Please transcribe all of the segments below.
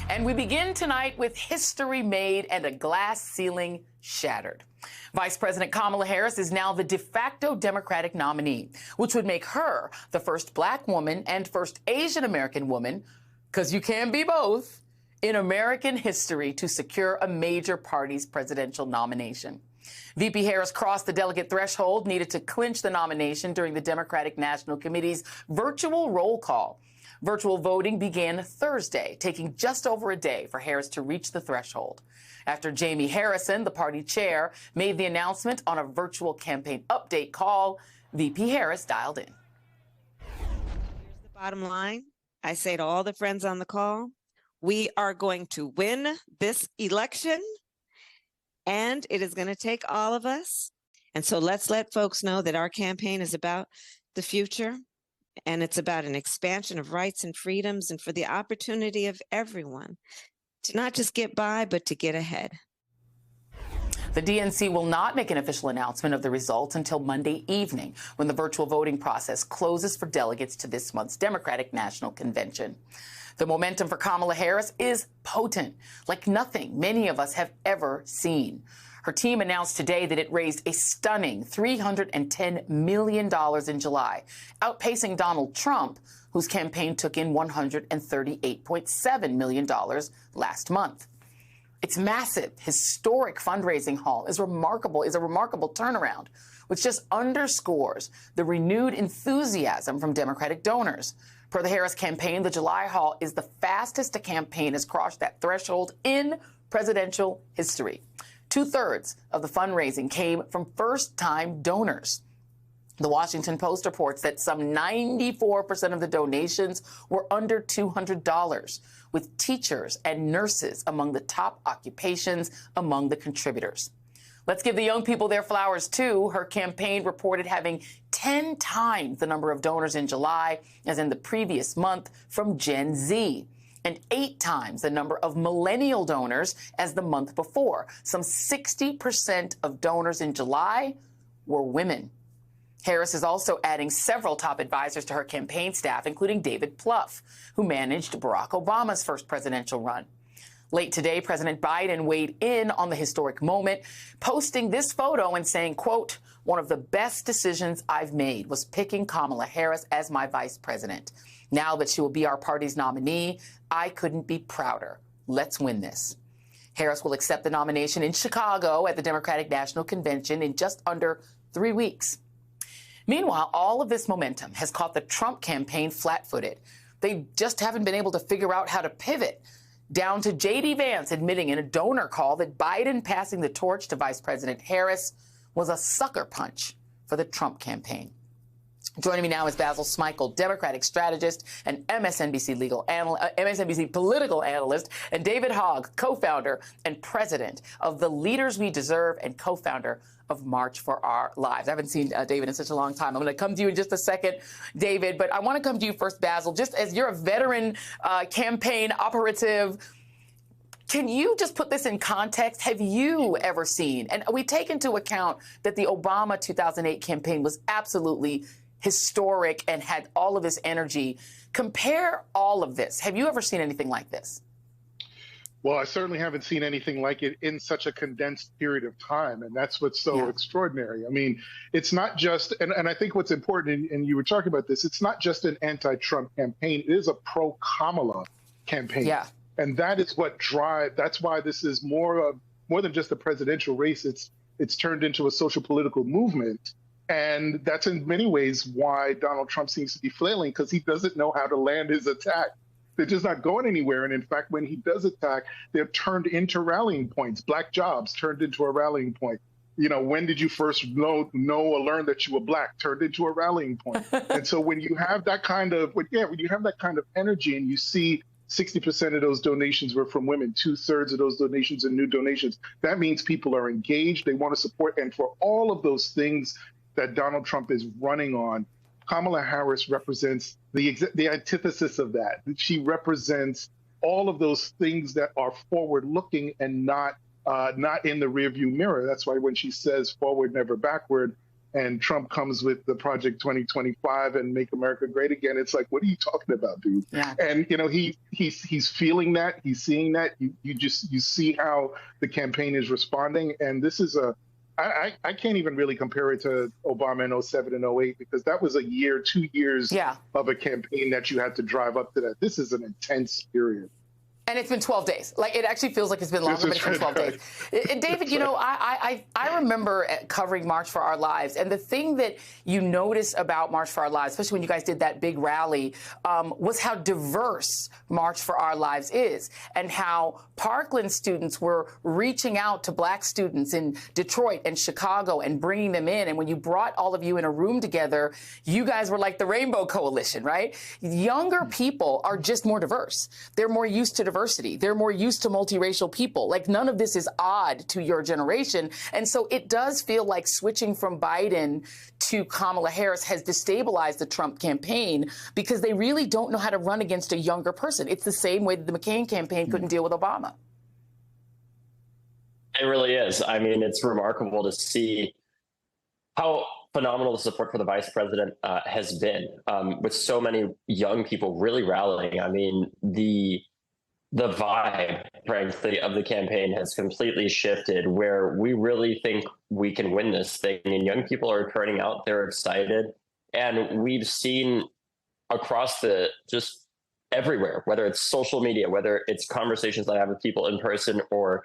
And we begin tonight with history made and a glass ceiling shattered. Vice President Kamala Harris is now the de facto Democratic nominee, which would make her the first black woman and first Asian American woman, because you can be both, in American history to secure a major party's presidential nomination. VP Harris crossed the delegate threshold needed to clinch the nomination during the Democratic National Committee's virtual roll call. Virtual voting began Thursday, taking just over a day for Harris to reach the threshold. After Jamie Harrison, the party chair, made the announcement on a virtual campaign update call, VP Harris dialed in. Here's the bottom line. I say to all the friends on the call, we are going to win this election, and it is going to take all of us. And so let's let folks know that our campaign is about the future. And it's about an expansion of rights and freedoms and for the opportunity of everyone to not just get by, but to get ahead. The DNC will not make an official announcement of the results until Monday evening, when the virtual voting process closes for delegates to this month's Democratic National Convention. The momentum for Kamala Harris is potent, like nothing many of us have ever seen. Her team announced today that it raised a stunning $310 million in July, outpacing Donald Trump, whose campaign took in $138.7 million last month. Its massive, historic fundraising haul is a remarkable turnaround, which just underscores the renewed enthusiasm from Democratic donors. Per the Harris campaign, the July haul is the fastest a campaign has crossed that threshold in presidential history. 2/3 of the fundraising came from first-time donors. The Washington Post reports that some 94% of the donations were under $200, with teachers and nurses among the top occupations among the contributors. Let's give the young people their flowers, too. Her campaign reported having 10 times the number of donors in July as in the previous month from Gen Z, and 8 times the number of millennial donors as the month before. Some 60% of donors in July were women. Harris is also adding several top advisors to her campaign staff, including David Plouffe, who managed Barack Obama's first presidential run. Late today, President Biden weighed in on the historic moment, posting this photo and saying, quote, "One of the best decisions I've made was picking Kamala Harris as my vice president. Now that she will be our party's nominee, I couldn't be prouder. Let's win this." Harris will accept the nomination in Chicago at the Democratic National Convention in just under 3 weeks. Meanwhile, all of this momentum has caught the Trump campaign flat-footed. They just haven't been able to figure out how to pivot, down to J.D. Vance admitting in a donor call that Biden passing the torch to Vice President Harris was a sucker punch for the Trump campaign. Joining me now is Basil Smikle, Democratic strategist and MSNBC political analyst, and David Hogg, co-founder and president of the Leaders We Deserve and co-founder of March for Our Lives. I haven't seen David in such a long time. I'm going to come to you in just a second, David, but I want to come to you first, Basil. Just as you're a veteran campaign operative, can you just put this in context? Have you ever seen, and we take into account that the Obama 2008 campaign was absolutely historic and had all of this energy. Compare all of this. Have you ever seen anything like this? Well, I certainly haven't seen anything like it in such a condensed period of time. And that's what's so extraordinary. I mean, it's not just, and I think what's important, and you were talking about this, it's not just an anti-Trump campaign. It is a pro-Kamala campaign. Yeah. And that is what that's why this is more than just a presidential race. It's turned into a social political movement. And that's in many ways why Donald Trump seems to be flailing, because he doesn't know how to land his attack. They're just not going anywhere. And in fact, when he does attack, they're turned into rallying points. Black jobs turned into a rallying point. You know, when did you first know or learn that you were black? Turned into a rallying point. And so when you have that kind of, when you have that kind of energy, and you see 60% of those donations were from women, 2/3 of those donations are new donations, that means people are engaged, they want to support. And for all of those things that Donald Trump is running on, Kamala Harris represents the antithesis of that. She represents all of those things that are forward-looking and not in the rearview mirror. That's why when she says forward, never backward, and Trump comes with the Project 2025 and Make America Great Again. It's like, what are you talking about, dude? Yeah. And he's feeling that, he's seeing that. You see how the campaign is responding, and this is I can't even really compare it to Obama in 07 and 08 because that was a year, 2 years of a campaign that you had to drive up to that. This is an intense period. And it's been 12 days. Like, it actually feels like it's been longer, but it's been 12 days. David, you know, I remember covering March for Our Lives, and the thing that you notice about March for Our Lives, especially when you guys did that big rally, was how diverse March for Our Lives is, and how Parkland students were reaching out to Black students in Detroit and Chicago and bringing them in. And when you brought all of you in a room together, you guys were like the Rainbow Coalition, right? Younger people are just more diverse. They're more used to diversity. They're more used to multiracial people. Like, none of this is odd to your generation. And so it does feel like switching from Biden to Kamala Harris has destabilized the Trump campaign because they really don't know how to run against a younger person. It's the same way that the McCain campaign couldn't deal with Obama. It really is. I mean, it's remarkable to see how phenomenal the support for the vice president has been, with so many young people really rallying. I mean, the vibe, frankly, of the campaign has completely shifted, where we really think we can win this thing. And young people are turning out, they're excited. And we've seen across just everywhere, whether it's social media, whether it's conversations that I have with people in person, or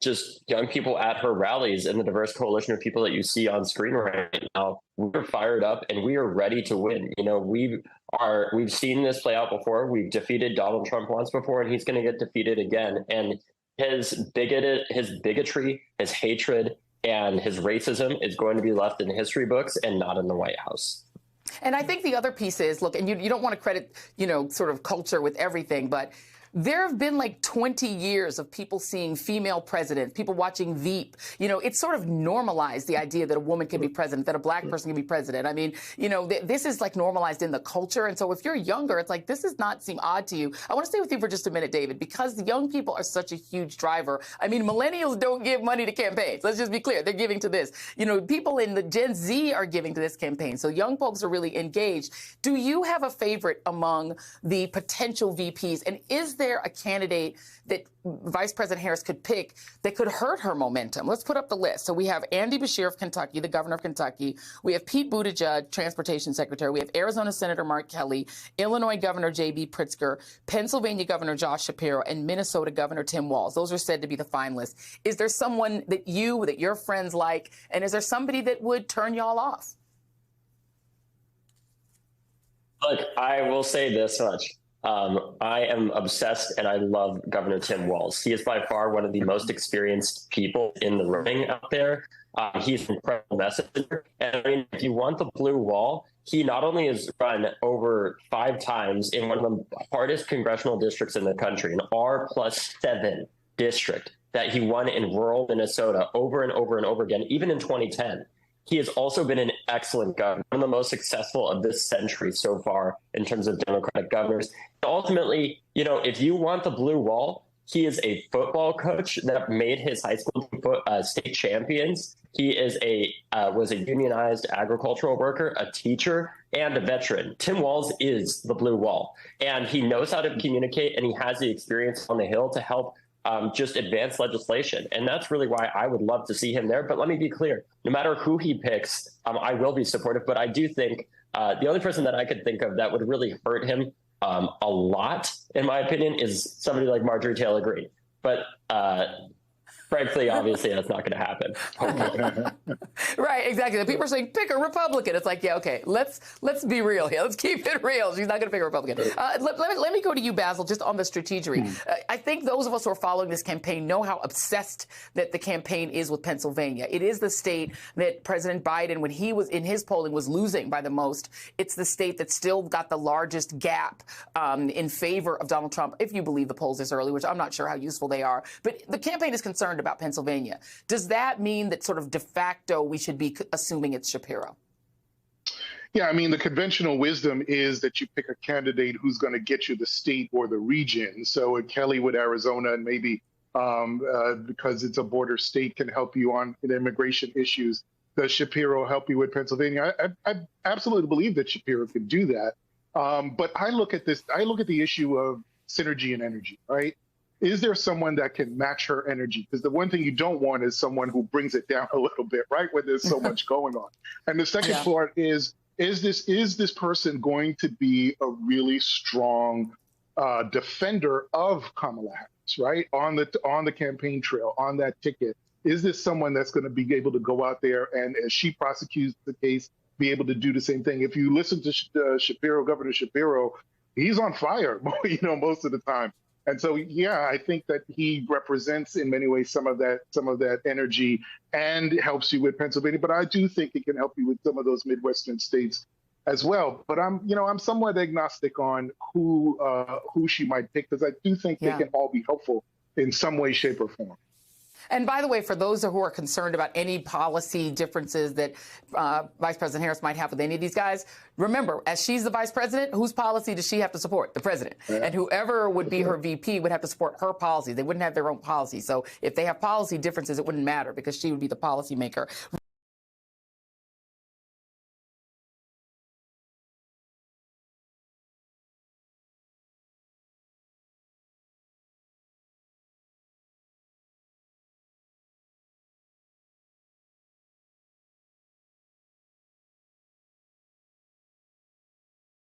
just young people at her rallies, and the diverse coalition of people that you see on screen right now. We're fired up and we are ready to win. You know, we've seen this play out before. We've defeated Donald Trump once before, and he's going to get defeated again. And his bigotry, his hatred, and his racism is going to be left in history books and not in the White House. And I think the other piece is, look, and you don't want to credit, you know, sort of culture with everything, but there have been like 20 years of people seeing female presidents, people watching Veep. You know, it's sort of normalized the idea that a woman can be president, that a Black person can be president. I mean, you know, this is like normalized in the culture. And so if you're younger, it's like, this does not seem odd to you. I want to stay with you for just a minute, David, because the young people are such a huge driver. I mean, millennials don't give money to campaigns. Let's just be clear. They're giving to this. You know, people in the Gen Z are giving to this campaign. So young folks are really engaged. Do you have a favorite among the potential VPs? And is there a candidate that Vice President Harris could pick that could hurt her momentum? Let's put up the list. So we have Andy Beshear of Kentucky, the governor of Kentucky. We have Pete Buttigieg, transportation secretary. We have Arizona Senator Mark Kelly, Illinois Governor J.B. Pritzker, Pennsylvania Governor Josh Shapiro, and Minnesota Governor Tim Walz. Those are said to be the finalists. Is there someone that your friends like, and is there somebody that would turn y'all off? Look, I will say this much. I am obsessed and I love Governor Tim Walz. He is by far one of the most experienced people in the running out there. He's an incredible messenger. And I mean, if you want the blue wall, he not only has run over 5 times in one of the hardest congressional districts in the country, an R+7 district that he won in rural Minnesota over and over and over again, even in 2010. He has also been an excellent governor, one of the most successful of this century so far in terms of Democratic governors. Ultimately, you know, if you want the blue wall, he is a football coach that made his high school state champions. He is was a unionized agricultural worker, a teacher, and a veteran. Tim Walz is the blue wall, and he knows how to communicate, and he has the experience on the Hill to help just advance legislation. And that's really why I would love to see him there. But let me be clear, no matter who he picks, I will be supportive. But I do think the only person that I could think of that would really hurt him a lot, in my opinion, is somebody like Marjorie Taylor Greene. But frankly, obviously, that's not going to happen. Right, exactly. The people are saying, pick a Republican. It's like, yeah, okay, let's be real here. Let's keep it real. She's not going to pick a Republican. Let me go to you, Basil, just on the strategery. I think those of us who are following this campaign know how obsessed that the campaign is with Pennsylvania. It is the state that President Biden, when he was in his polling, was losing by the most. It's the state that still got the largest gap in favor of Donald Trump, if you believe the polls this early, which I'm not sure how useful they are. But the campaign is concerned about Pennsylvania. Does that mean that sort of de facto we should be assuming it's Shapiro? Yeah, I mean, the conventional wisdom is that you pick a candidate who's going to get you the state or the region. So Kelly with Arizona, and maybe because it's a border state, can help you on immigration issues. does Shapiro help you with Pennsylvania? I absolutely believe that Shapiro can do that. But I look at the issue of synergy and energy, right? Is there someone that can match her energy? Because the one thing you don't want is someone who brings it down a little bit, right? When there's so much going on. And the second part is this person going to be a really strong defender of Kamala Harris, right? On the campaign trail, on that ticket. Is this someone that's going to be able to go out there and, as she prosecutes the case, be able to do the same thing? If you listen to Shapiro, Governor Shapiro, he's on fire, most of the time. And so, yeah, I think that he represents in many ways some of that energy and helps you with Pennsylvania. But I do think it can help you with some of those Midwestern states as well. But I'm somewhat agnostic on who she might pick, because I do think they can all be helpful in some way, shape, or form. And by the way, for those who are concerned about any policy differences that Vice President Harris might have with any of these guys, remember, as she's the vice president, whose policy does she have to support? The president. Yeah. And whoever would be her VP would have to support her policy. They wouldn't have their own policy. So if they have policy differences, it wouldn't matter because she would be the policymaker.